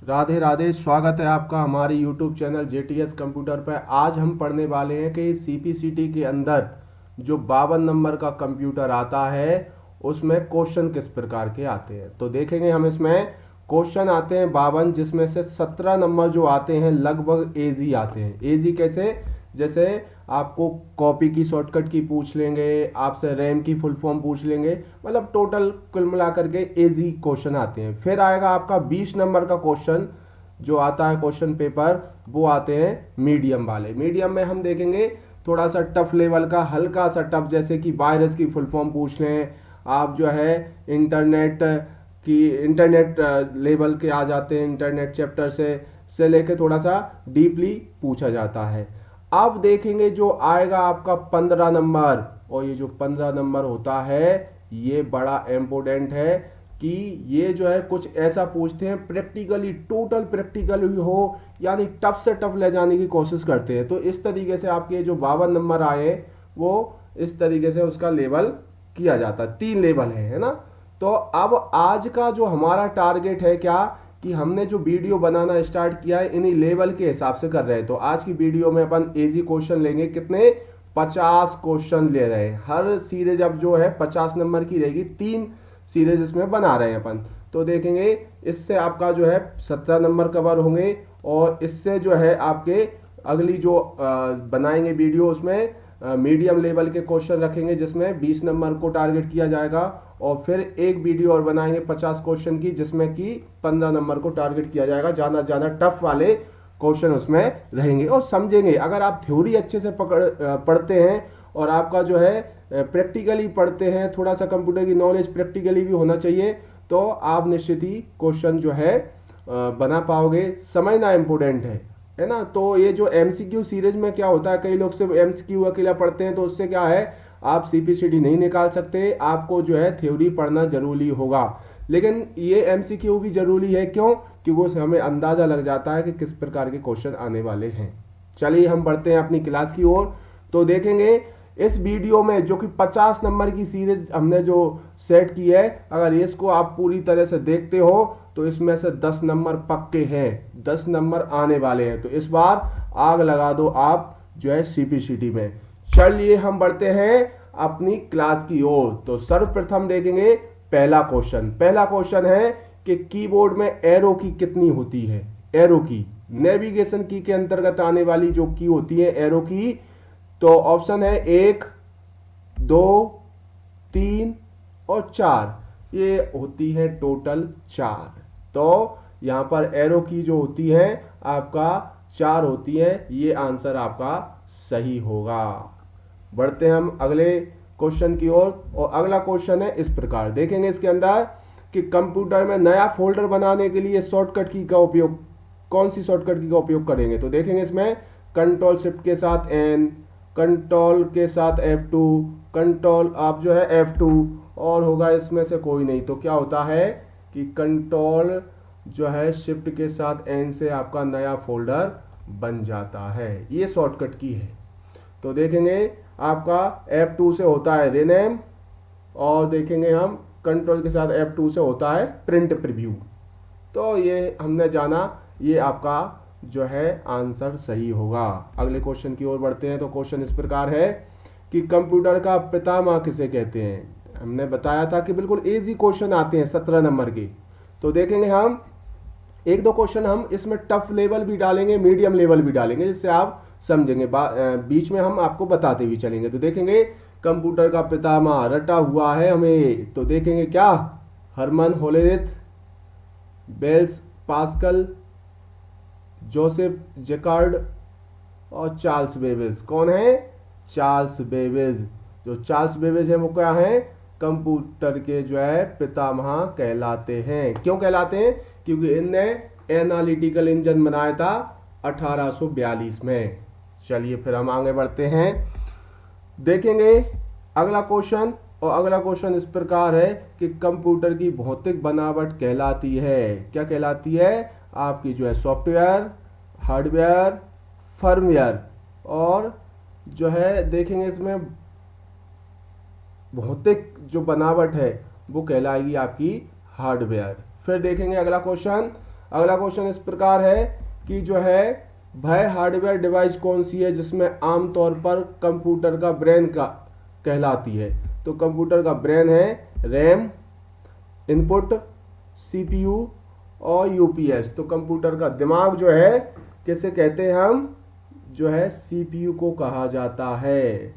राधे राधे। स्वागत है आपका हमारे YouTube चैनल JTS कंप्यूटर पर। आज हम पढ़ने वाले हैं कि CPCT के अंदर जो 52 नंबर का कंप्यूटर आता है उसमें क्वेश्चन किस प्रकार के आते हैं। तो देखेंगे हम इसमें क्वेश्चन आते हैं 52, जिसमें से 17 नंबर जो आते हैं लगभग एजी आते हैं। एजी कैसे? जैसे आपको कॉपी की शॉर्टकट की पूछ लेंगे, आपसे रैम की फुल फॉर्म पूछ लेंगे, मतलब टोटल कुल मिला करके इजी क्वेश्चन आते हैं। फिर आएगा आपका 20 नंबर का क्वेश्चन जो आता है क्वेश्चन पेपर, वो आते हैं मीडियम वाले। मीडियम में हम देखेंगे थोड़ा सा टफ लेवल का, हल्का सा टफ, जैसे कि वायरस की फुल फॉर्म पूछ लें, आप जो है इंटरनेट लेवल के आ जाते हैं, इंटरनेट चैप्टर से लेके थोड़ा सा डीपली पूछा जाता है। अब देखेंगे जो आएगा आपका 15 नंबर, और ये जो 15 नंबर होता है ये बड़ा इम्पोर्टेंट है कि ये जो है कुछ ऐसा पूछते हैं प्रैक्टिकली, टोटल प्रैक्टिकल हो, यानी टफ से टफ ले जाने की कोशिश करते हैं। तो इस तरीके से आपके जो 52 नंबर आए वो इस तरीके से उसका लेवल किया जाता है। 3 लेवल है ना। तो अब आज का जो हमारा टारगेट है क्या, कि हमने जो वीडियो बनाना स्टार्ट किया है इन्हीं लेवल के हिसाब से कर रहे हैं। तो आज की वीडियो में अपन इजी क्वेश्चन लेंगे। कितने? 50 क्वेश्चन ले रहे हैं। हर सीरीज अब जो है 50 नंबर की रहेगी। 3 सीरीज इसमें बना रहे हैं अपन। तो देखेंगे इससे आपका जो है 17 नंबर कवर होंगे, और इससे जो है आपके अगली जो बनाएंगे वीडियो उसमें मीडियम लेवल के क्वेश्चन रखेंगे, जिसमें 20 नंबर को टारगेट किया जाएगा। और फिर एक वीडियो और बनाएंगे 50 क्वेश्चन की, जिसमें कि 15 नंबर को टारगेट किया जाएगा। ज़्यादा टफ वाले क्वेश्चन उसमें रहेंगे और समझेंगे। अगर आप थ्योरी अच्छे से पढ़ते हैं और आपका जो है प्रैक्टिकली पढ़ते हैं, थोड़ा सा कंप्यूटर की नॉलेज प्रैक्टिकली भी होना चाहिए, तो आप निश्चित ही क्वेश्चन जो है बना पाओगे। समझना इंपॉर्टेंट है ना। तो ये जो MCQ सीरीज में क्या होता है, कई लोग सिर्फ MCQ अकेला पढ़ते हैं, तो उससे क्या है आप CPCT नहीं निकाल सकते। आपको जो है थ्योरी पढ़ना जरूरी होगा, लेकिन ये MCQ भी जरूरी है। क्यों? कि वो हमें अंदाजा लग जाता है कि किस प्रकार के क्वेश्चन आने वाले हैं। चलिए हम बढ़ते हैं अपनी क्लास की ओर। तो देखेंगे इस वीडियो में जो कि 50 नंबर की सीरीज हमने जो सेट की है, अगर इसको आप पूरी तरह से देखते हो तो इसमें से 10 नंबर पक्के हैं, 10 नंबर आने वाले हैं। तो इस बार आग लगा दो आप जो है CPCT में। चलिए हम बढ़ते हैं अपनी क्लास की ओर। तो सर्वप्रथम देखेंगे पहला क्वेश्चन है कि कीबोर्ड में एरो की कितनी होती है। एरो की नेविगेशन की के अंतर्गत आने वाली जो की होती है एरो की, तो ऑप्शन है 1, 2, 3 और 4। ये होती है टोटल 4। तो यहां पर एरो की जो होती है आपका 4 होती है। ये आंसर आपका सही होगा। बढ़ते हैं हम अगले क्वेश्चन की ओर। और अगला क्वेश्चन है इस प्रकार, देखेंगे इसके अंदर कि कंप्यूटर में नया फोल्डर बनाने के लिए शॉर्टकट की का उपयोग, कौन सी शॉर्टकट की का उपयोग करेंगे। तो देखेंगे इसमें कंट्रोल शिफ्ट के साथ N, कंट्रोल के साथ F2, कंट्रोल आप जो है F2, और होगा इसमें से कोई नहीं। तो क्या होता है कि कंट्रोल जो है शिफ्ट के साथ N से आपका नया फोल्डर बन जाता है। ये शॉर्टकट की है। तो देखेंगे आपका F2 से होता है रीनेम, और देखेंगे हम कंट्रोल के साथ F2 से होता है प्रिंट प्रीव्यू। तो ये हमने जाना, ये आपका जो है आंसर सही होगा। अगले क्वेश्चन की ओर बढ़ते हैं। तो क्वेश्चन इस प्रकार है कि कंप्यूटर का पितामह किसे कहते हैं। हमने बताया था कि बिल्कुल इजी क्वेश्चन आते हैं 17 नंबर के। तो देखेंगे हम एक दो क्वेश्चन हम इसमें टफ लेवल भी डालेंगे, मीडियम लेवल भी डालेंगे, जिससे आप समझेंगे। बीच में हम आपको बताते भी चलेंगे। तो देखेंगे कंप्यूटर का पितामह रटा हुआ है हमें। तो देखेंगे क्या, Herman Hollerith, Blaise Pascal, Joseph Jacquard और चार्ल्स बेबेज। कौन है? Charles Babbage. जो चार्ल्स बेबेज है वो क्या है, कंप्यूटर के जो है पितामह कहलाते हैं। क्यों कहलाते हैं? क्योंकि इनने एनालिटिकल इंजन बनाया था 1842 में। चलिए फिर हम आगे बढ़ते हैं। देखेंगे अगला क्वेश्चन। और अगला क्वेश्चन इस प्रकार है कि कंप्यूटर की भौतिक बनावट कहलाती है, क्या कहलाती है? आपकी जो है सॉफ्टवेयर, हार्डवेयर, फर्मवेयर, और जो है देखेंगे इसमें भौतिक जो बनावट है वो कहलाएगी आपकी हार्डवेयर। फिर देखेंगे अगला क्वेश्चन, अगला क्वेश्चन इस प्रकार है कि जो है वह हार्डवेयर डिवाइस कौन सी है जिसमें आमतौर पर कंप्यूटर का ब्रेन का कहलाती है। तो कंप्यूटर का ब्रेन है रैम, इनपुट, सीपीयू और यूपीएस। तो कंप्यूटर का दिमाग जो है किसे कहते हैं हम, जो है सीपीयू को कहा जाता है।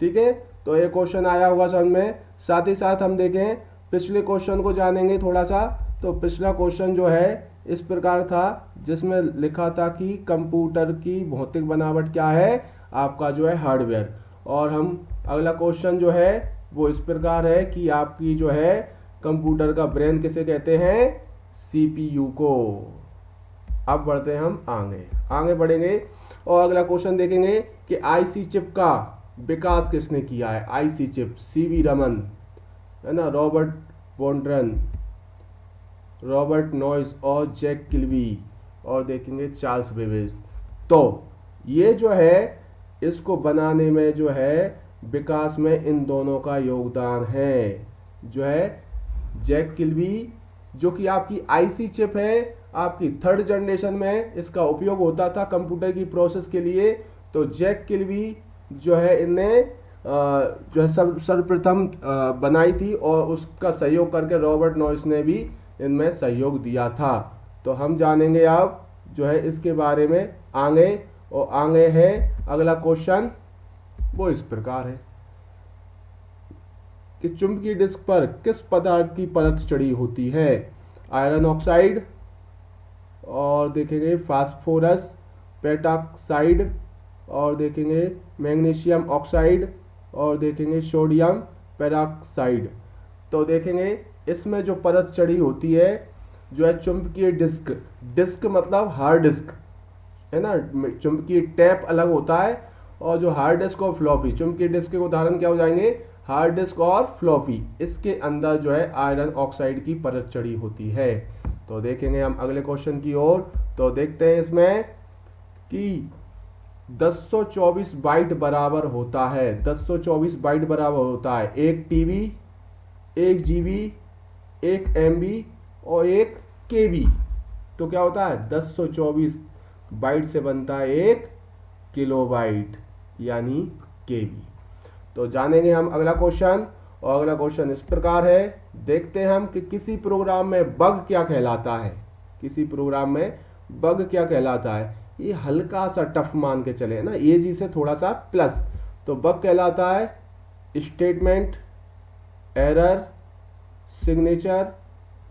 ठीक है, तो ये क्वेश्चन आया होगा समझ में। साथ ही साथ हम देखें पिछले क्वेश्चन को जानेंगे थोड़ा सा। तो पिछला क्वेश्चन जो है इस प्रकार था जिसमें लिखा था कि कंप्यूटर की भौतिक बनावट क्या है, आपका जो है हार्डवेयर। और हम अगला क्वेश्चन जो है वो इस प्रकार है कि आपकी जो है कंप्यूटर का ब्रेन किसे कहते हैं, सीपीयू को। अब बढ़ते हैं हम आगे बढ़ेंगे और अगला क्वेश्चन देखेंगे कि आईसी चिप का विकास किसने किया है। आईसी चिप, सीवी रमन है ना, रॉबर्ट बॉन्ड्रन, रॉबर्ट नॉइस और जैक किल्बी, और देखेंगे चार्ल्स बेबेज। तो ये जो है इसको बनाने में जो है विकास में इन दोनों का योगदान है। जो है जैक किल्बी जो कि आपकी आईसी चिप है, आपकी थर्ड जनरेशन में इसका उपयोग होता था कंप्यूटर की प्रोसेस के लिए। तो जैक किल्बी जो है इनने जो है सर्वप्रथम बनाई थी और उसका सहयोग करके रॉबर्ट नॉइस ने भी इनमें सहयोग दिया था। तो हम जानेंगे अब जो है इसके बारे में आगे। और आगे है अगला क्वेश्चन वो इस प्रकार है कि चुंबकीय डिस्क पर किस पदार्थ की परत चढ़ी होती है। आयरन ऑक्साइड, और देखेंगे फास्फोरस पेंटॉक्साइड, और देखेंगे मैग्नीशियम ऑक्साइड, और देखेंगे सोडियम पेरोक्साइड। तो देखेंगे इसमें जो परत चढ़ी होती है जो है चुंबकीय डिस्क, डिस्क मतलब हार्ड डिस्क है ना, चुंबकीय टैप अलग होता है और जो हार्ड डिस्क और फ्लॉपी, चुंबकीय डिस्क के उदाहरण क्या हो जाएंगे, हार्ड डिस्क और फ्लॉपी। इसके अंदर जो है आयरन ऑक्साइड की परत चढ़ी होती है। तो देखेंगे हम अगले क्वेश्चन की ओर। तो देखते हैं इसमें कि 1024 बाइट बराबर होता है, 1024 बाइट बराबर होता है 1 टीबी, 1 जीबी, 1 एमबी और 1 केबी। तो क्या होता है 1024 बाइट से बनता है 1 किलोबाइट यानी केबी। तो जानेंगे हम अगला क्वेश्चन और अगला क्वेश्चन इस प्रकार है। देखते हैं हम कि किसी प्रोग्राम में बग क्या कहलाता है। किसी प्रोग्राम में बग क्या कहलाता है। ये हल्का सा टफ मान के चले ना, एजी से थोड़ा सा प्लस। तो बग कहलाता है स्टेटमेंट, एरर, सिग्नेचर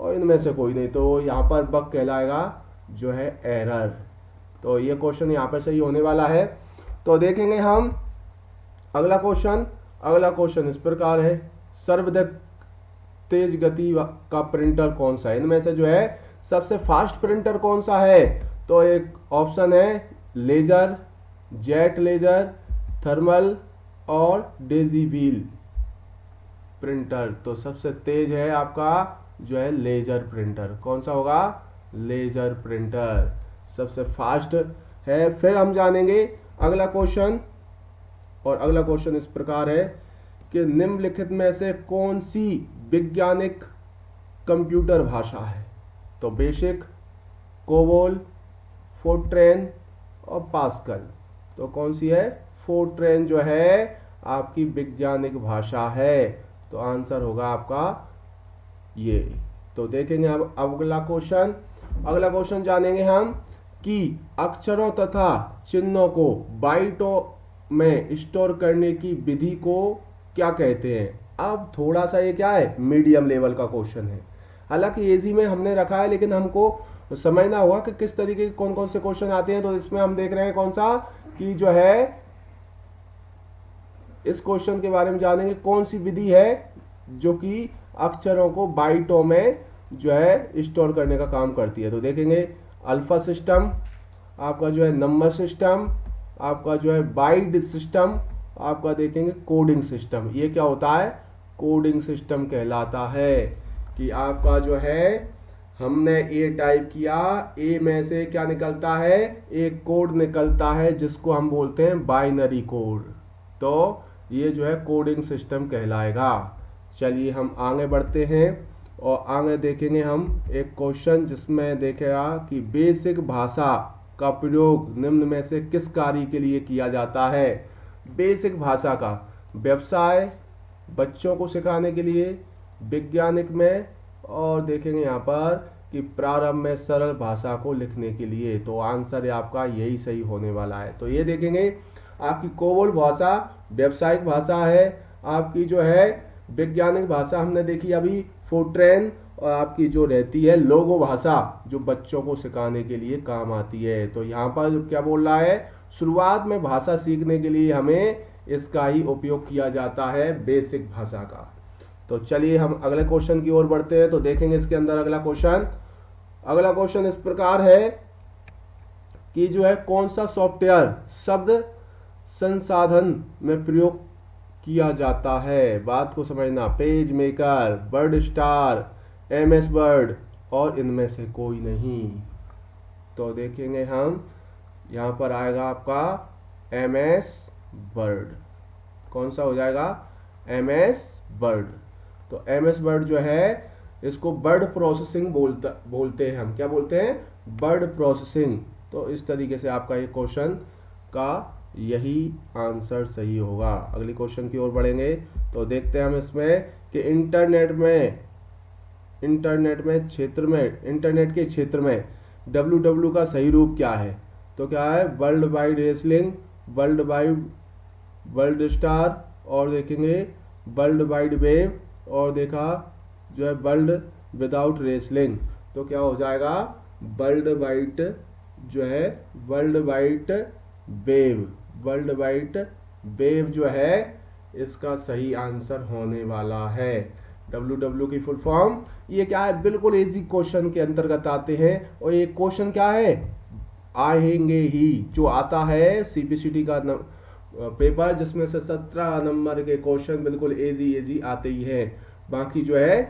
और इनमें से कोई नहीं। तो यहाँ पर बग कहलाएगा जो है एरर। तो ये क्वेश्चन यहाँ पे सही होने वाला है। तो देखेंगे हम अगला क्वेश्चन। अगला क्वेश्चन इस प्रकार है, सर्वाधिक तेज गति का प्रिंटर कौन सा है। इनमें से जो है सबसे फास्ट प्रिंटर कौन सा है। तो एक ऑप्शन है लेजर, जेट लेजर, थर्मल और डेजी व्हील प्रिंटर। तो सबसे तेज है आपका जो है लेजर प्रिंटर। कौन सा होगा, लेजर प्रिंटर सबसे फास्ट है। फिर हम जानेंगे अगला क्वेश्चन और अगला क्वेश्चन इस प्रकार है कि निम्नलिखित में से कौन सी वैज्ञानिक कंप्यूटर भाषा है। तो बेसिक, कोबोल, फोर्ट्रेन और पास्कल। तो कौन सी है, फोर्ट्रेन जो है आपकी वैज्ञानिक भाषा है। तो आंसर होगा आपका ये। तो देखेंगे अब अगला क्वेश्चन। अगला क्वेश्चन जानेंगे हम कि अक्षरों तथा चिन्हों को बाइटों में स्टोर करने की विधि को क्या कहते हैं। अब थोड़ा सा ये क्या है, मीडियम लेवल का क्वेश्चन है। हालांकि एजी में हमने रखा है लेकिन हमको समझना होगा कि किस तरीके के कौन कौन से क्वेश्चन आते हैं। तो इसमें हम देख रहे हैं कौन सा कि जो है इस क्वेश्चन के बारे में जानेंगे कौन सी विधि है जो कि अक्षरों को बाइटों में जो है स्टोर करने का काम करती है। तो देखेंगे अल्फा सिस्टम, आपका जो है नंबर सिस्टम, आपका जो है बाइट सिस्टम, आपका देखेंगे कोडिंग सिस्टम। ये क्या होता है, कोडिंग सिस्टम कहलाता है। कि आपका जो है हमने ए टाइप किया, ए में से क्या निकलता है, एक कोड निकलता है जिसको हम बोलते हैं बाइनरी कोड। तो ये जो है कोडिंग सिस्टम कहलाएगा। चलिए हम आगे बढ़ते हैं और आगे देखेंगे हम एक क्वेश्चन जिसमें देखेगा कि बेसिक भाषा का प्रयोग निम्न में से किस कार्य के लिए किया जाता है। बेसिक भाषा का व्यवसाय, बच्चों को सिखाने के लिए, वैज्ञानिक में, और देखेंगे यहाँ पर कि प्रारंभ में सरल भाषा को लिखने के लिए। तो आंसर आपका यही सही होने वाला है। तो ये देखेंगे आपकी कोबोल भाषा व्यावसायिक भाषा है, आपकी जो है वैज्ञानिक भाषा हमने देखी अभी फोर्ट्रेन, और आपकी जो रहती है लोगो भाषा जो बच्चों को सिखाने के लिए काम आती है। तो यहाँ पर जो क्या बोल रहा है, शुरुआत में भाषा सीखने के लिए हमें इसका ही उपयोग किया जाता है, बेसिक भाषा का। तो चलिए हम अगले क्वेश्चन की ओर बढ़ते हैं। तो देखेंगे इसके अंदर अगला क्वेश्चन इस प्रकार है कि जो है कौन सा सॉफ्टवेयर शब्द संसाधन में प्रयोग किया जाता है। बात को समझना, page maker, word star, MS word, और इनमें से कोई नहीं। तो देखेंगे हम यहाँ पर आएगा आपका MS वर्ड। कौन सा हो जाएगा, MS वर्ड। तो MS वर्ड जो है इसको वर्ड प्रोसेसिंग बोलते हैं हम। क्या बोलते हैं, वर्ड प्रोसेसिंग। तो इस तरीके से आपका ये क्वेश्चन का यही आंसर सही होगा। अगली क्वेश्चन की ओर बढ़ेंगे। तो देखते हैं हम इसमें कि इंटरनेट के क्षेत्र में WW का सही रूप क्या है। तो क्या है, world wide wrestling, world star, और देखेंगे वर्ल्ड वाइड वेव, और देखा जो है वर्ल्ड विदाउट रेसलिंग। तो क्या हो जाएगा, वर्ल्ड वाइड वेव जो है इसका सही आंसर होने वाला है। WW की फुल फॉर्म ये क्या है, बिल्कुल इजी क्वेश्चन के अंतर्गत आते हैं। और ये क्वेश्चन क्या है, आएंगे ही, जो आता है CPCT का पेपर जिसमें से 17 नंबर के क्वेश्चन बिल्कुल इजी आते ही हैं, बाकी जो है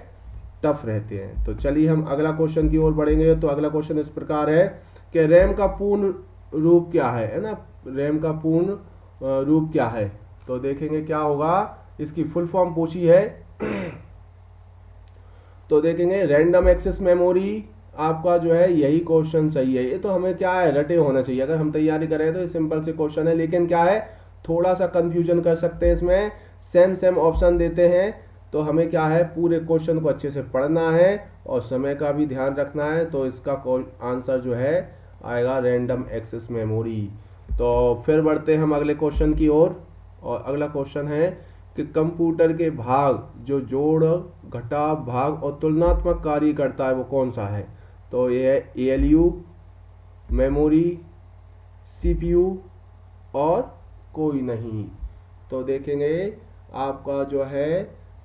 टफ रहते हैं। तो चलिए हम अगला क्वेश्चन की ओर बढ़ेंगे। तो अगला क्वेश्चन इस प्रकार है कि रैम का पूर्ण रूप क्या है ना, रैम का पूर्ण रूप क्या है। तो देखेंगे क्या होगा, इसकी फुल फॉर्म पूछी है। तो देखेंगे रैंडम एक्सेस मेमोरी आपका जो है यही क्वेश्चन सही है। ये तो हमें क्या है, रटे होना चाहिए। अगर हम तैयारी करें तो ये सिंपल से क्वेश्चन है, लेकिन क्या है थोड़ा सा कंफ्यूजन कर सकते हैं इसमें। सेम ऑप्शन देते हैं, तो हमें क्या है पूरे क्वेश्चन को अच्छे से पढ़ना है और समय का भी ध्यान रखना है। तो इसका आंसर जो है आएगा रैंडम एक्सेस मेमोरी। तो फिर बढ़ते हैं हम अगले क्वेश्चन की ओर। और अगला क्वेश्चन है कि कंप्यूटर के भाग जो जोड़, घटाव, भाग और तुलनात्मक कार्य करता है वो कौन सा है। तो ये है ALU, मेमोरी, CPU और कोई नहीं। तो देखेंगे आपका जो है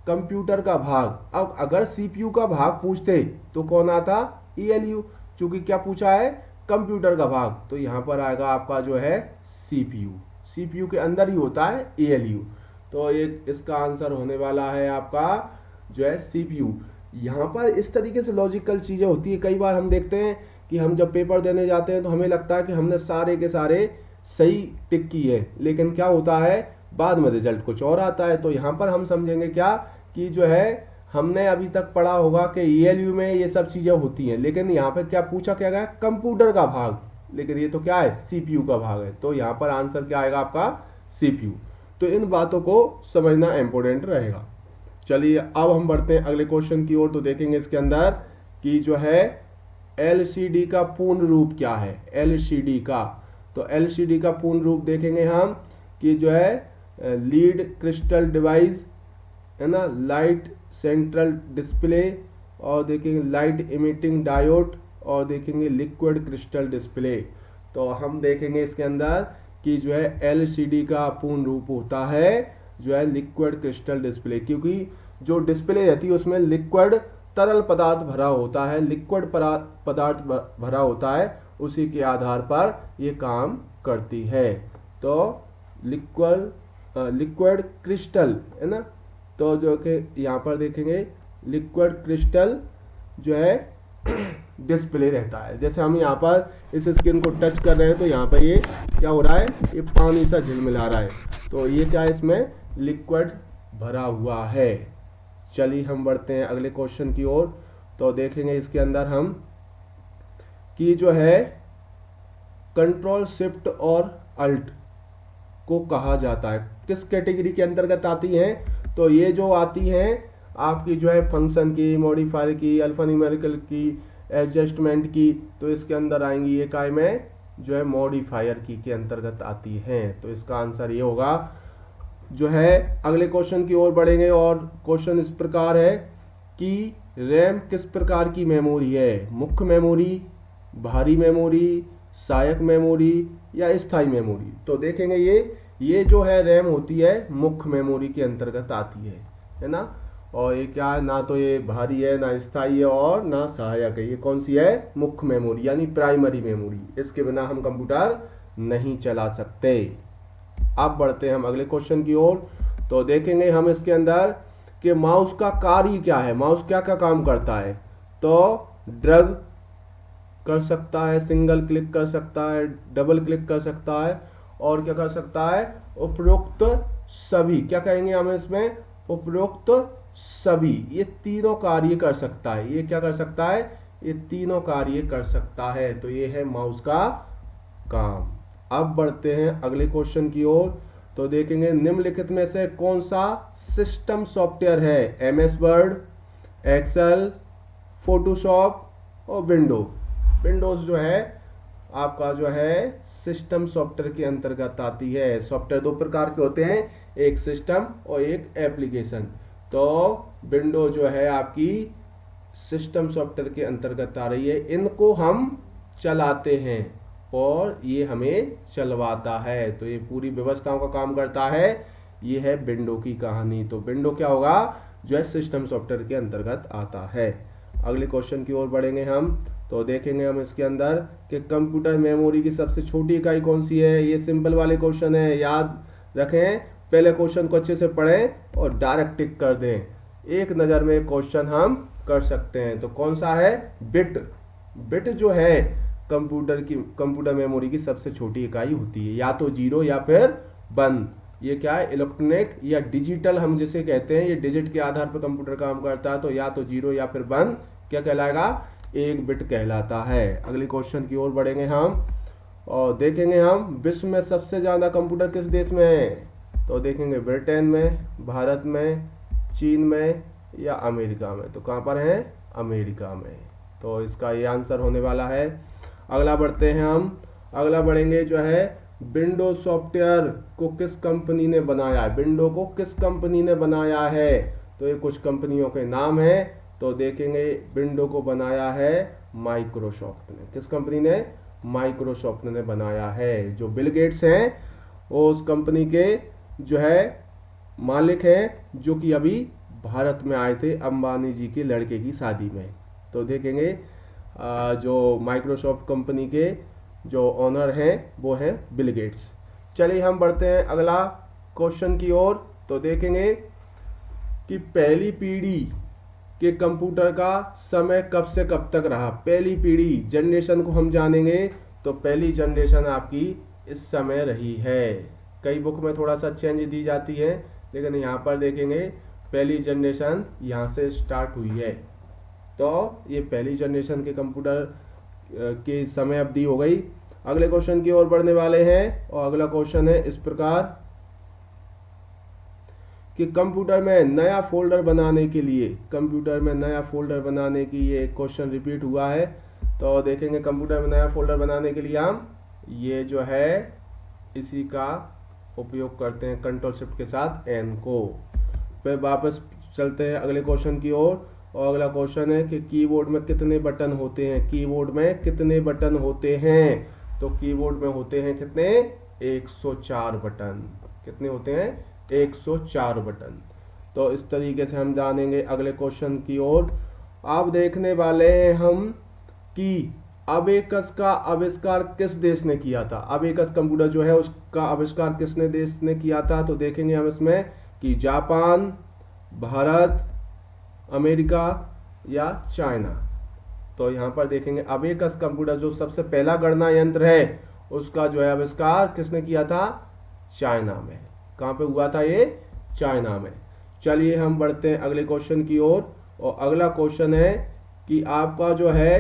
कंप्यूटर का भाग। अब अगर CPU का भाग पूछते तो कौन आता, ALU। चूंकि क्या पूछा है, कंप्यूटर का भाग, तो यहाँ पर आएगा आपका जो है CPU के अंदर ही होता है ALU। तो ये इसका आंसर होने वाला है आपका जो है CPU। यहाँ पर इस तरीके से लॉजिकल चीज़ें होती है। कई बार हम देखते हैं कि हम जब पेपर देने जाते हैं तो हमें लगता है कि हमने सारे के सारे सही टिक की है, लेकिन क्या होता है बाद में रिजल्ट कुछ और आता है। तो यहाँ पर हम समझेंगे क्या कि जो है हमने अभी तक पढ़ा होगा कि ALU में ये सब चीज़ें होती हैं, लेकिन यहाँ पे क्या पूछा क्या गया, कंप्यूटर का भाग, लेकिन ये तो क्या है CPU का भाग है। तो यहाँ पर आंसर क्या आएगा आपका CPU। तो इन बातों को समझना इम्पोर्टेंट रहेगा। चलिए अब हम बढ़ते हैं अगले क्वेश्चन की ओर। तो देखेंगे इसके अंदर कि जो है LCD का पूर्ण रूप क्या है। LCD का, तो LCD का पूर्ण रूप देखेंगे हम कि जो है लीड क्रिस्टल डिवाइस है ना, लाइट सेंट्रल डिस्प्ले, और देखेंगे लाइट इमिटिंग डायोड, और देखेंगे लिक्विड क्रिस्टल डिस्प्ले। तो हम देखेंगे इसके अंदर कि जो है LCD का पूर्ण रूप होता है जो है लिक्विड क्रिस्टल डिस्प्ले, क्योंकि जो डिस्प्ले रहती है उसमें लिक्विड तरल पदार्थ भरा होता है, लिक्विड पदार्थ भरा होता है, उसी के आधार पर ये काम करती है। तो लिक्विड क्रिस्टल है ना, तो जो कि यहाँ पर देखेंगे लिक्विड क्रिस्टल जो है डिस्प्ले रहता है। जैसे हम यहाँ पर इस स्क्रीन को टच कर रहे हैं तो यहाँ पर ये क्या हो रहा है, ये पानी सा झिलमिला रहा है, तो ये क्या है इसमें लिक्विड भरा हुआ है। चलिए हम बढ़ते हैं अगले क्वेश्चन की ओर। तो देखेंगे इसके अंदर हम कि जो है कंट्रोल शिफ्ट और अल्ट को कहा जाता है, किस कैटेगरी के अंतर्गत आती हैं। तो ये जो आती हैं आपकी जो है फंक्शन की, मॉडिफायर की, अल्फान्यूमेरिकल की, एडजस्टमेंट की, तो इसके अंदर आएंगी ये काय में जो है मॉडिफायर की के अंतर्गत आती हैं। तो इसका आंसर ये होगा जो है। अगले क्वेश्चन की ओर बढ़ेंगे और क्वेश्चन इस प्रकार है कि रैम किस प्रकार की मेमोरी है, मुख्य मेमोरी, भारी मेमोरी, सहायक मेमोरी या स्थायी मेमोरी। तो देखेंगे ये जो है रैम होती है मुख्य मेमोरी के अंतर्गत आती है ना। और ये क्या है, ना तो ये भारी है, ना स्थायी है और ना सहायक है। ये कौन सी है, मुख्य मेमोरी यानी प्राइमरी मेमोरी। इसके बिना हम कंप्यूटर नहीं चला सकते। अब बढ़ते हैं हम अगले क्वेश्चन की ओर। तो देखेंगे हम इसके अंदर कि माउस का कार्य क्या है, माउस क्या क्या काम करता है। तो ड्रैग कर सकता है, सिंगल क्लिक कर सकता है, डबल क्लिक कर सकता है और क्या कर सकता है, उपरोक्त सभी, क्या कहेंगे हम इसमें, उपरोक्त सभी। ये तीनों कार्य कर सकता है। ये क्या कर सकता है, ये तीनों कार्य कर सकता है। तो ये है माउस का काम। अब बढ़ते हैं अगले क्वेश्चन की ओर। तो देखेंगे निम्नलिखित में से कौन सा सिस्टम सॉफ्टवेयर है, एमएस वर्ड, एक्सेल, फोटोशॉप और विंडोज जो है आपका जो है सिस्टम सॉफ्टवेयर के अंतर्गत आती है। सॉफ्टवेयर दो प्रकार के होते हैं, एक सिस्टम और एक एप्लीकेशन। तो विंडो जो है आपकी सिस्टम सॉफ्टवेयर के अंतर्गत आ रही है। इनको हम चलाते हैं और ये हमें चलवाता है। तो ये पूरी व्यवस्थाओं का काम करता है। ये है विंडो की कहानी। तो विंडो क्या होगा, जो है सिस्टम सॉफ्टवेयर के अंतर्गत आता है। अगले क्वेश्चन की ओर बढ़ेंगे हम। तो देखेंगे हम इसके अंदर कि कंप्यूटर मेमोरी की सबसे छोटी इकाई कौन सी है। ये सिंपल वाले क्वेश्चन है, याद रखें। पहले क्वेश्चन को अच्छे से पढ़ें और डायरेक्ट टिक कर दें। एक नज़र में क्वेश्चन हम कर सकते हैं। तो कौन सा है, बिट जो है कंप्यूटर मेमोरी की सबसे छोटी इकाई होती है, या तो 0 या फिर 1। ये क्या है, इलेक्ट्रॉनिक या डिजिटल हम जिसे कहते हैं, ये डिजिट के आधार पर कंप्यूटर काम करता है। तो या तो 0 या फिर 1 क्या कहलाएगा, एक बिट कहलाता है। अगले क्वेश्चन की ओर बढ़ेंगे हम और देखेंगे हम विश्व में सबसे ज्यादा कंप्यूटर किस देश में है। तो देखेंगे ब्रिटेन में, भारत में, चीन में या अमेरिका में। तो कहाँ पर है, अमेरिका में। तो इसका ये आंसर होने वाला है। अगला बढ़ते हैं हम। अगला बढ़ेंगे जो है विंडो सॉफ्टवेयर को किस कंपनी ने बनाया है, विंडो को किस कंपनी ने बनाया है। तो ये कुछ कंपनियों के नाम है। तो देखेंगे विंडो को बनाया है माइक्रोसॉफ्ट ने। किस कंपनी ने, माइक्रोसॉफ्ट ने बनाया है। जो बिल गेट्स हैं वो उस कंपनी के जो है मालिक हैं, जो कि अभी भारत में आए थे अंबानी जी के लड़के की शादी में। तो देखेंगे जो माइक्रोसॉफ्ट कंपनी के जो ओनर हैं वो हैं बिल गेट्स। चलिए हम बढ़ते हैं अगला क्वेश्चन की ओर। तो देखेंगे कि पहली पीढ़ी के कंप्यूटर का समय कब से कब तक रहा। पहली पीढ़ी जनरेशन को हम जानेंगे। तो पहली जनरेशन आपकी इस समय रही है। कई बुक में थोड़ा सा चेंज दी जाती है, लेकिन यहाँ पर देखेंगे पहली जनरेशन यहाँ से स्टार्ट हुई है। तो ये पहली जनरेशन के कंप्यूटर की समय अवधि हो गई। अगले क्वेश्चन की ओर बढ़ने वाले हैं और अगला क्वेश्चन है इस प्रकार कि कंप्यूटर में नया फोल्डर बनाने के लिए, कंप्यूटर में नया फोल्डर बनाने की ये क्वेश्चन रिपीट हुआ है। तो देखेंगे कंप्यूटर में नया फोल्डर बनाने के लिए हम ये जो है इसी का उपयोग करते हैं, कंट्रोल शिफ्ट के साथ एन को। फिर वापस चलते हैं अगले क्वेश्चन की ओर और अगला क्वेश्चन है कि कीबोर्ड में कितने बटन होते हैं। कीबोर्ड में कितने बटन होते हैं। तो कीबोर्ड में होते हैं कितने, 104 बटन। कितने होते हैं, 104 बटन। तो इस तरीके से हम जानेंगे अगले क्वेश्चन की ओर। अब देखने वाले हैं हम कि अबेकस का आविष्कार किस देश ने किया था। अबेकस कंप्यूटर जो है उसका आविष्कार किसने देश ने किया था। तो देखेंगे हम इसमें कि जापान, भारत, अमेरिका या चाइना। तो यहाँ पर देखेंगे अबेकस कंप्यूटर जो सबसे पहला गणना यंत्र है उसका जो है आविष्कार किसने किया था, चाइना में। कहाँ पे हुआ था ये, चाइना में। चलिए हम बढ़ते हैं अगले क्वेश्चन की ओर। और अगला क्वेश्चन है कि आपका जो है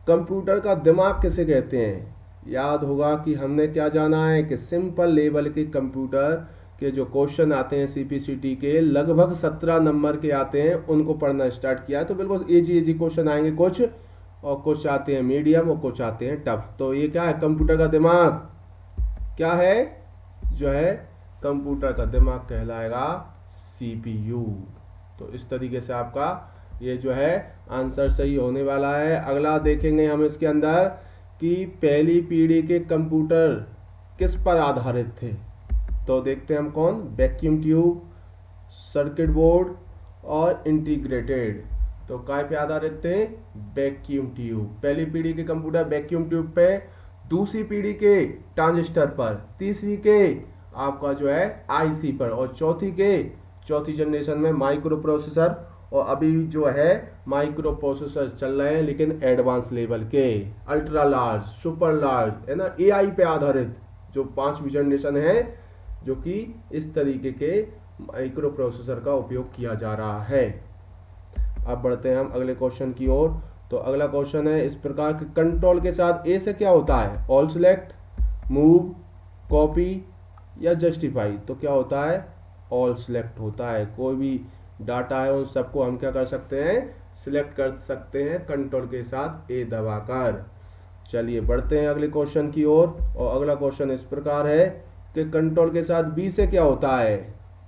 कंप्यूटर का दिमाग किसे कहते हैं। याद होगा कि हमने क्या जाना है कि सिंपल लेवल के कंप्यूटर के जो क्वेश्चन आते हैं सीपीसीटी के लगभग 17 नंबर के आते हैं, उनको पढ़ना स्टार्ट किया है। तो बिल्कुल इजी इजी क्वेश्चन आएंगे कुछ, और कुछ आते हैं मीडियम और कुछ आते हैं टफ। तो ये क्या है, कंप्यूटर का दिमाग क्या है, जो है कंप्यूटर का दिमाग कहलाएगा सीपीयू। तो इस तरीके से आपका ये जो है आंसर सही होने वाला है। अगला देखेंगे हम इसके अंदर कि पहली पीढ़ी के कंप्यूटर किस पर आधारित थे। तो देखते हैं हम कौन, वैक्यूम ट्यूब, सर्किट बोर्ड और इंटीग्रेटेड। तो काय पे आधारित थे, वैक्यूम ट्यूब। पहली पीढ़ी के कंप्यूटर वैक्यूम ट्यूब पे, दूसरी पीढ़ी के ट्रांजिस्टर पर, तीसरी के आपका जो है आईसी पर, और चौथी जनरेशन में माइक्रो प्रोसेसर। और अभी जो है माइक्रो प्रोसेसर चल रहे हैं लेकिन एडवांस लेवल के, अल्ट्रा लार्ज, सुपर लार्ज, है ना, एआई पे आधारित जो 5वीं जनरेशन है, जो कि इस तरीके के माइक्रो प्रोसेसर का उपयोग किया जा रहा है। अब बढ़ते हैं हम अगले क्वेश्चन की ओर। तो अगला क्वेश्चन है इस प्रकार के, कंट्रोल के साथ ए से क्या होता है, ऑल सेलेक्ट, मूव, कॉपी या जस्टिफाई। तो क्या होता है, ऑल सेलेक्ट होता है। कोई भी डाटा है उन सबको हम क्या कर सकते हैं, सिलेक्ट कर सकते हैं कंट्रोल के साथ ए दबाकर। चलिए बढ़ते हैं अगले क्वेश्चन की ओर। और अगला क्वेश्चन इस प्रकार है कि कंट्रोल के साथ बी से क्या होता है,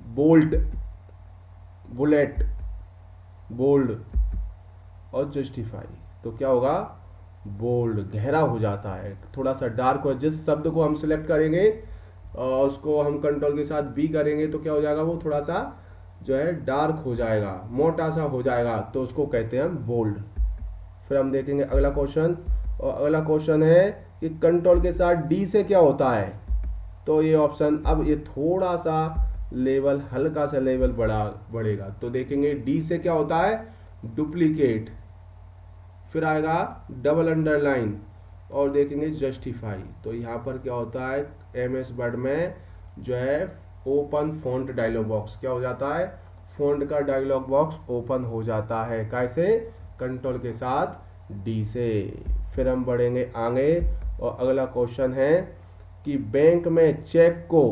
बोल्ट, बुलेट, बोल्ड और जस्टिफाई। तो क्या होगा, बोल्ड, गहरा हो जाता है, थोड़ा सा डार्क हो। जिस शब्द को हम सिलेक्ट करेंगे और उसको हम कंट्रोल के साथ बी करेंगे तो क्या हो जाएगा, वो थोड़ा सा जो है डार्क हो जाएगा, मोटा सा हो जाएगा, तो उसको कहते हैं बोल्ड। फिर हम देखेंगे अगला क्वेश्चन। और अगला क्वेश्चन है कि कंट्रोल के साथ डी से क्या होता है। तो ये ऑप्शन, अब ये थोड़ा सा लेवल, हल्का सा लेवल बढ़ेगा। तो देखेंगे डी से क्या होता है, डुप्लीकेट, फिर आएगा डबल अंडरलाइन, और देखेंगे जस्टिफाई। तो यहाँ पर क्या होता है, एमएस वर्ड में जो है ओपन फॉन्ट डायलॉग बॉक्स क्या हो जाता है, फॉन्ट का डायलॉग बॉक्स ओपन हो जाता है, कैसे, कंट्रोल के साथ डी से। फिर हम बढ़ेंगे आगे। और अगला क्वेश्चन है कि बैंक में चेक को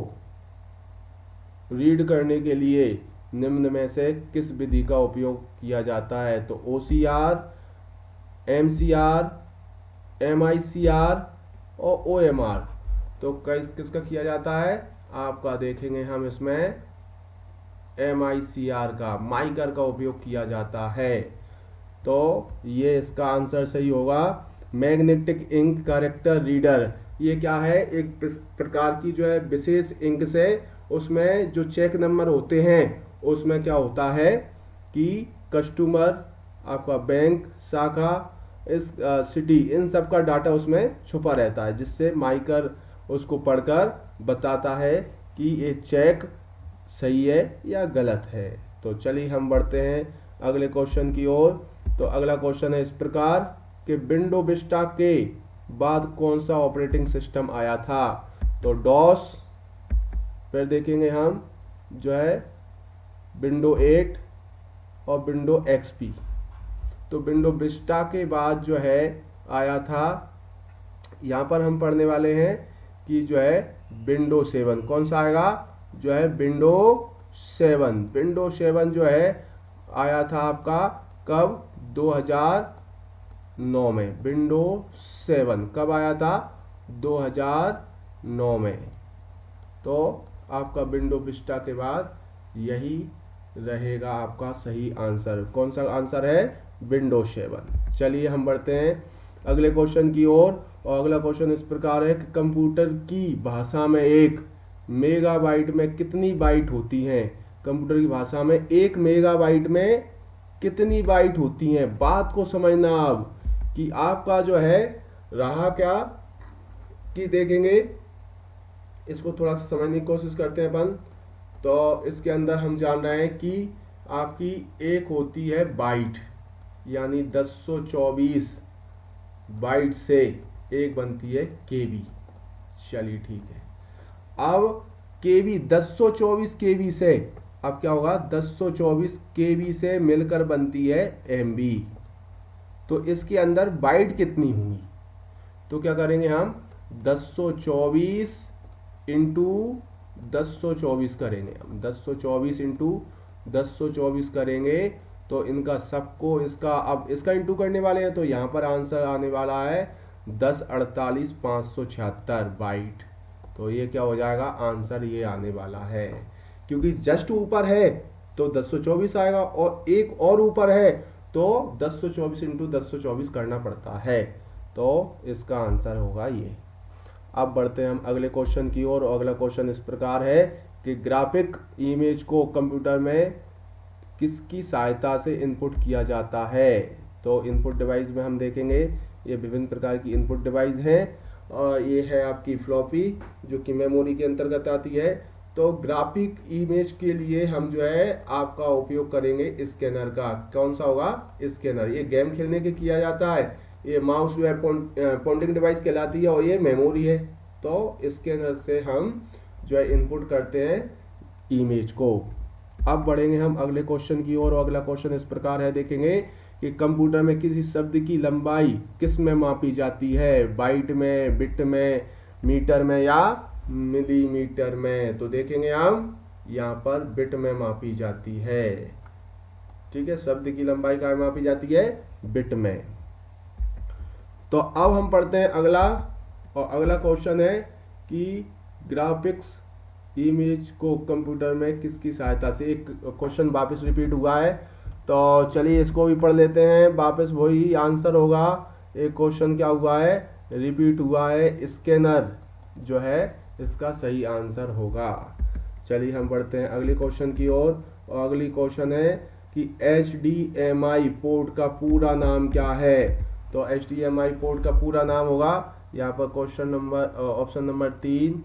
रीड करने के लिए निम्न में से किस विधि का उपयोग किया जाता है। तो ओसीआर, एमसीआर, एमआईसीआर और ओएमआर। तो किसका किया जाता है, आपका देखेंगे हम इसमें एमआईसीआर का, माइकर का उपयोग किया जाता है। तो ये इसका आंसर सही होगा। मैग्नेटिक इंक करेक्टर रीडर, ये क्या है, एक प्रकार की जो है विशेष इंक से, उसमें जो चेक नंबर होते हैं उसमें क्या होता है कि कस्टमर, आपका बैंक, शाखा, इस सिटी, इन सब का डाटा उसमें छुपा रहता है, जिससे माइकर उसको पढ़कर बताता है कि ये चेक सही है या गलत है। तो चलिए हम बढ़ते हैं अगले क्वेश्चन की ओर। तो अगला क्वेश्चन है इस प्रकार कि विंडो विस्टा के बाद कौन सा ऑपरेटिंग सिस्टम आया था। तो डॉस, फिर देखेंगे हम जो है विंडो 8 और विंडो एक्सपी। तो विंडो विस्टा के बाद जो है आया था, यहाँ पर हम पढ़ने वाले हैं कि जो है विंडो 7, कौन सा आएगा, जो है विंडो 7। विंडो 7 जो है आया था आपका कब, 2009 में। विंडो 7 कब आया था, 2009 में। तो आपका विंडो विस्टा के बाद यही रहेगा आपका सही आंसर। कौन सा आंसर है, विंडो 7। चलिए हम बढ़ते हैं अगले क्वेश्चन की ओर। और अगला क्वेश्चन इस प्रकार है कि कंप्यूटर की भाषा में 1 मेगाबाइट में कितनी बाइट होती हैं। कंप्यूटर की भाषा में 1 मेगाबाइट में कितनी बाइट होती हैं। बात को समझना अब कि आपका जो है रहा क्या, कि देखेंगे इसको थोड़ा सा समझने की कोशिश करते हैं अपन। तो इसके अंदर हम जान रहे हैं कि आपकी एक होती है बाइट, यानी 1024 बाइट से एक बनती है केबी। चलिए ठीक है, अब केबी 1024 केबी से अब क्या होगा, 1024 KB से मिलकर बनती है MB। तो इसके अंदर बाइट कितनी होंगी, तो क्या करेंगे हम 1024 इंटू 1024 करेंगे, हम 1024 इंटू 1024 करेंगे तो इनका सबको इसका, अब इसका इंटू करने वाले हैं तो यहाँ पर आंसर आने वाला है 1048,576 बाइट। तो ये क्या हो जाएगा, आंसर ये आने वाला है, क्योंकि जस्ट ऊपर है तो 1024 आएगा और एक और ऊपर है तो 1024 इंटू 1024 करना पड़ता है। तो इसका आंसर होगा ये। अब बढ़ते हैं हम अगले क्वेश्चन की ओर, और अगला क्वेश्चन इस प्रकार है कि ग्राफिक इमेज को कंप्यूटर में किसकी सहायता से इनपुट किया जाता है। तो इनपुट डिवाइस में हम देखेंगे ये विभिन्न प्रकार की इनपुट डिवाइस हैं, और ये है आपकी फ्लॉपी जो कि मेमोरी के अंतर्गत आती है। तो ग्राफिक इमेज के लिए हम जो है आपका उपयोग करेंगे स्कैनर का। कौन सा होगा, स्कैनर। ये गेम खेलने के किया जाता है, ये माउस जो है पॉइंटिंग डिवाइस कहलाती है, और ये मेमोरी है। तो स्कैनर से हम जो है इनपुट करते हैं इमेज को। अब बढ़ेंगे हम अगले क्वेश्चन की ओर, और अगला क्वेश्चन इस प्रकार है, देखेंगे कि कंप्यूटर में किसी शब्द की लंबाई किस में मापी जाती है, बाइट में, बिट में, मीटर में या मिलीमीटर में। तो देखेंगे हम यहाँ पर बिट में मापी जाती है। ठीक है, शब्द की लंबाई क्या मापी जाती है, बिट में। तो अब हम पढ़ते हैं अगला, और अगला क्वेश्चन है कि ग्राफिक्स इमेज को कंप्यूटर में किसकी सहायता से। एक क्वेश्चन वापस रिपीट हुआ है, तो चलिए इसको भी पढ़ लेते हैं। वापस वही आंसर होगा, एक क्वेश्चन क्या हुआ है, रिपीट हुआ है, स्कैनर जो है इसका सही आंसर होगा। चलिए हम बढ़ते हैं अगले क्वेश्चन की ओर, और अगली क्वेश्चन है कि HDMI पोर्ट का पूरा नाम क्या है। तो HDMI पोर्ट का पूरा नाम होगा, यहाँ पर क्वेश्चन नंबर ऑप्शन नंबर 3,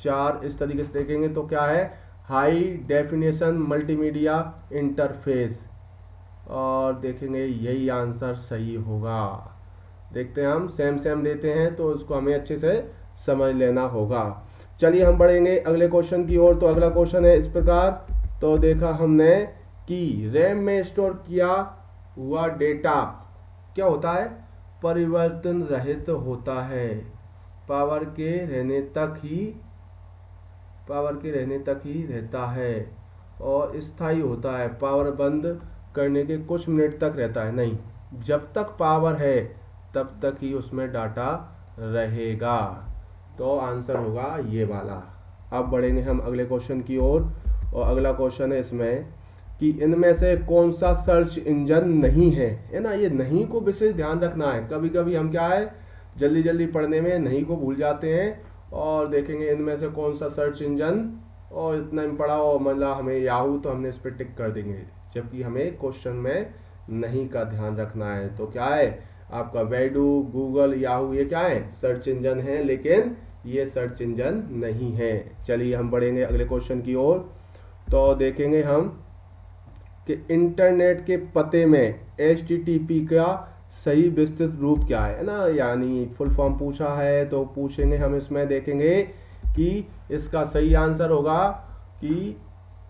4 इस तरीके से देखेंगे तो क्या है, हाई डेफिनेशन मल्टीमीडिया इंटरफेस, और देखेंगे यही आंसर सही होगा। देखते हैं हम सेम सेम देते हैं तो उसको हमें अच्छे से समझ लेना होगा। चलिए हम बढ़ेंगे अगले क्वेश्चन की ओर। तो अगला क्वेश्चन है इस प्रकार, तो देखा हमने कि रैम में स्टोर किया हुआ डेटा क्या होता है, परिवर्तन रहित होता है, पावर के रहने तक ही रहता है, और स्थायी होता है, पावर बंद करने के कुछ मिनट तक रहता है नहीं, जब तक पावर है तब तक ही उसमें डाटा रहेगा। तो आंसर होगा ये वाला। अब बढ़ेंगे हम अगले क्वेश्चन की ओर, और अगला क्वेश्चन है इसमें कि इनमें से कौन सा सर्च इंजन नहीं है ना। ये नहीं को विशेष ध्यान रखना है, कभी कभी हम क्या है जल्दी जल्दी पढ़ने में नहीं को भूल जाते हैं। और देखेंगे इनमें से कौन सा सर्च इंजन, और इतना ही पढ़ा और मतलब हमें याहू तो हमने इस पर टिक कर देंगे, जबकि हमें क्वेश्चन में नहीं का ध्यान रखना है। तो क्या है आपका बैडू, गूगल, याहू, ये क्या है सर्च इंजन है, लेकिन ये सर्च इंजन नहीं है। चलिए हम बढ़ेंगे अगले क्वेश्चन की ओर, तो देखेंगे हम कि इंटरनेट के पते में HTTP का सही विस्तृत रूप क्या है ना, यानी फुल फॉर्म पूछा है तो पूछेंगे हम इसमें, देखेंगे कि इसका सही आंसर होगा कि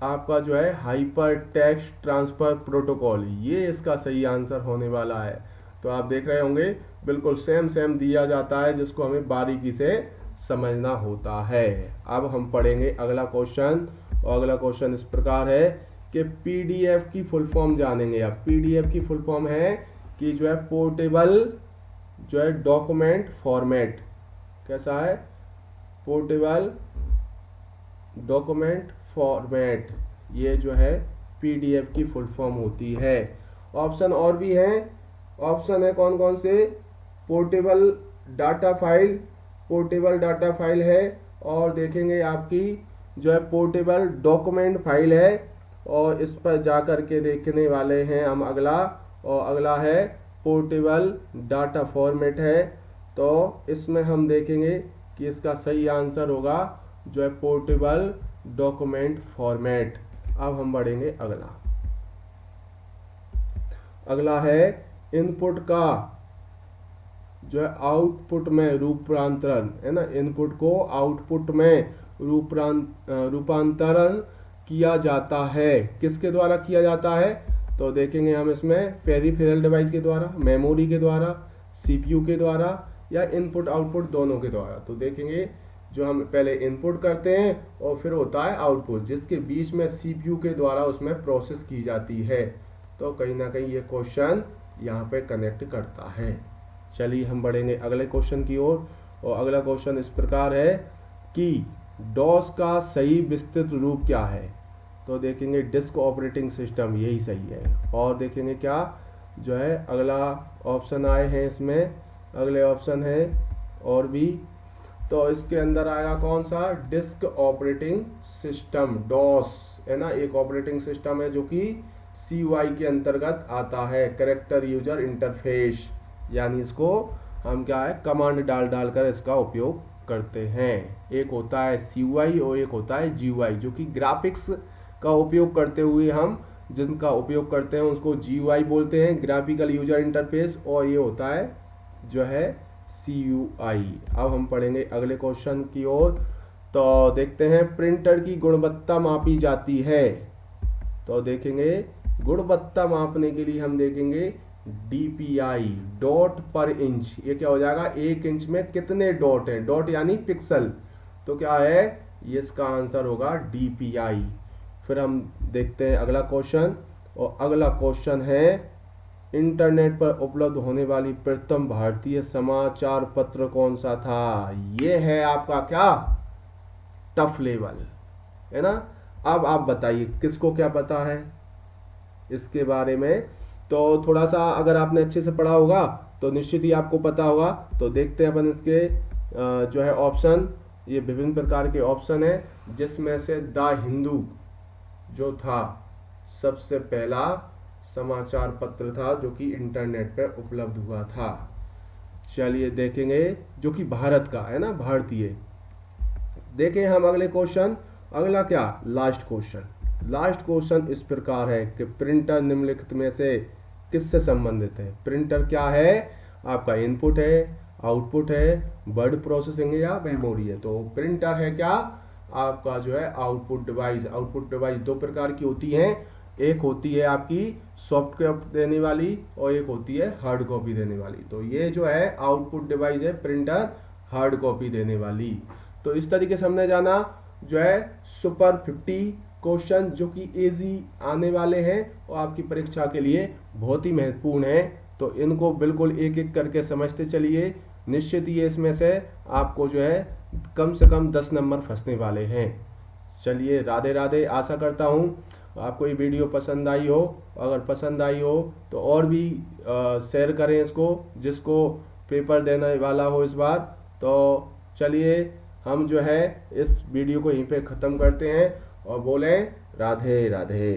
आपका जो है हाइपर टेक्स्ट ट्रांसफर प्रोटोकॉल, ये इसका सही आंसर होने वाला है। तो आप देख रहे होंगे बिल्कुल सेम सेम दिया जाता है, जिसको हमें बारीकी से समझना होता है। अब हम पढ़ेंगे अगला क्वेश्चन, और अगला क्वेश्चन इस प्रकार है कि PDF की फुल फॉर्म जानेंगे। अब PDF की फुल फॉर्म है कि जो है पोर्टेबल जो है डॉक्यूमेंट फॉर्मेट, कैसा है, पोर्टेबल डॉक्यूमेंट फॉर्मेट, ये जो है PDF की फुल फॉर्म होती है। ऑप्शन और भी हैं, ऑप्शन है कौन कौन से, पोर्टेबल डाटा फाइल है, और देखेंगे आपकी जो है पोर्टेबल डॉक्यूमेंट फाइल है, और इस पर जा कर के देखने वाले हैं हम अगला, और अगला है पोर्टेबल डाटा फॉर्मेट है। तो इसमें हम देखेंगे कि इसका सही आंसर होगा जो है पोर्टेबल डॉक्यूमेंट फॉर्मेट। अब हम बढ़ेंगे अगला है इनपुट का जो है आउटपुट में रूपांतरण, है ना, इनपुट को आउटपुट में रूपांतरण किया जाता है। किसके द्वारा किया जाता है? तो देखेंगे हम इसमें पेरिफेरल डिवाइस के द्वारा, मेमोरी के द्वारा, सीपीयू के द्वारा या इनपुट आउटपुट दोनों के द्वारा। तो देखेंगे जो हम पहले इनपुट करते हैं और फिर होता है आउटपुट, जिसके बीच में सीपीयू के द्वारा उसमें प्रोसेस की जाती है। तो कहीं ना कहीं ये क्वेश्चन यहाँ पे कनेक्ट करता है। चलिए हम बढ़ेंगे अगले क्वेश्चन की ओर, और अगला क्वेश्चन इस प्रकार है कि डॉस का सही विस्तृत रूप क्या है? तो देखेंगे डिस्क ऑपरेटिंग सिस्टम, यही सही है। और देखेंगे क्या जो है अगला ऑप्शन आए हैं इसमें, अगले ऑप्शन है और भी, तो इसके अंदर आएगा कौन सा? डिस्क ऑपरेटिंग सिस्टम, डॉस है ना, एक ऑपरेटिंग सिस्टम है जो कि CUI के अंतर्गत आता है, कैरेक्टर यूजर इंटरफेस, यानी इसको हम क्या है कमांड डाल डाल कर इसका उपयोग करते हैं। एक होता है CUI और एक होता है GUI, जो कि ग्राफिक्स का उपयोग करते हुए हम जिनका उपयोग करते हैं उसको GUI बोलते हैं, ग्राफिकल यूजर इंटरफेस, और ये होता है जो है CUI। अब हम पढ़ेंगे अगले क्वेश्चन की ओर। तो देखते हैं प्रिंटर की गुणवत्ता मापी जाती है। तो देखेंगे गुणवत्ता मापने के लिए हम देखेंगे DPI, डॉट पर इंच। ये क्या हो जाएगा? 1 इंच में कितने डॉट हैं? डॉट यानी पिक्सल, तो क्या है ये इसका आंसर होगा DPI। फिर हम देखते हैं अगला क्वेश्चन, और अगला क्वेश्चन है इंटरनेट पर उपलब्ध होने वाली प्रथम भारतीय समाचार पत्र कौन सा था? ये है आपका क्या? टफ लेवल, है ना। अब आप बताइए किसको क्या पता है इसके बारे में। तो थोड़ा सा अगर आपने अच्छे से पढ़ा होगा तो निश्चित ही आपको पता होगा। तो देखते हैं अपन इसके जो है ऑप्शन, ये विभिन्न प्रकार के ऑप्शन है, जिसमें से द हिंदू जो था सबसे पहला समाचार पत्र था जो कि इंटरनेट पे उपलब्ध हुआ था। चलिए देखेंगे, जो कि भारत का है ना, भारतीय। देखें हम अगले क्वेश्चन, अगला क्या? Last question. लास्ट क्वेश्चन इस प्रकार है कि प्रिंटर निम्नलिखित में से किससे संबंधित है? प्रिंटर क्या है? आपका इनपुट है, आउटपुट है, वर्ड प्रोसेसिंग है या मेमोरी है? तो प्रिंटर है क्या? आपका जो है आउटपुट डिवाइस। आउटपुट डिवाइस दो प्रकार की होती हैं, एक होती है आपकी सॉफ्ट कॉपी देने वाली और एक होती है हार्ड कॉपी देने वाली। तो ये जो है आउटपुट डिवाइस है प्रिंटर, हार्ड कॉपी देने वाली। तो इस तरीके से हमने जाना जो है सुपर 50 क्वेश्चन जो कि इजी आने वाले हैं और आपकी परीक्षा के लिए बहुत ही महत्वपूर्ण है। तो इनको बिल्कुल एक एक करके समझते चलिए, निश्चित ही इसमें से आपको जो है कम से कम 10 नंबर फंसने वाले हैं। चलिए राधे राधे। आशा करता हूँ आपको ये वीडियो पसंद आई हो। अगर पसंद आई हो तो और भी शेयर करें इसको, जिसको पेपर देने वाला हो इस बार। तो चलिए हम जो है इस वीडियो को यहीं पे ख़त्म करते हैं और बोलें राधे राधे।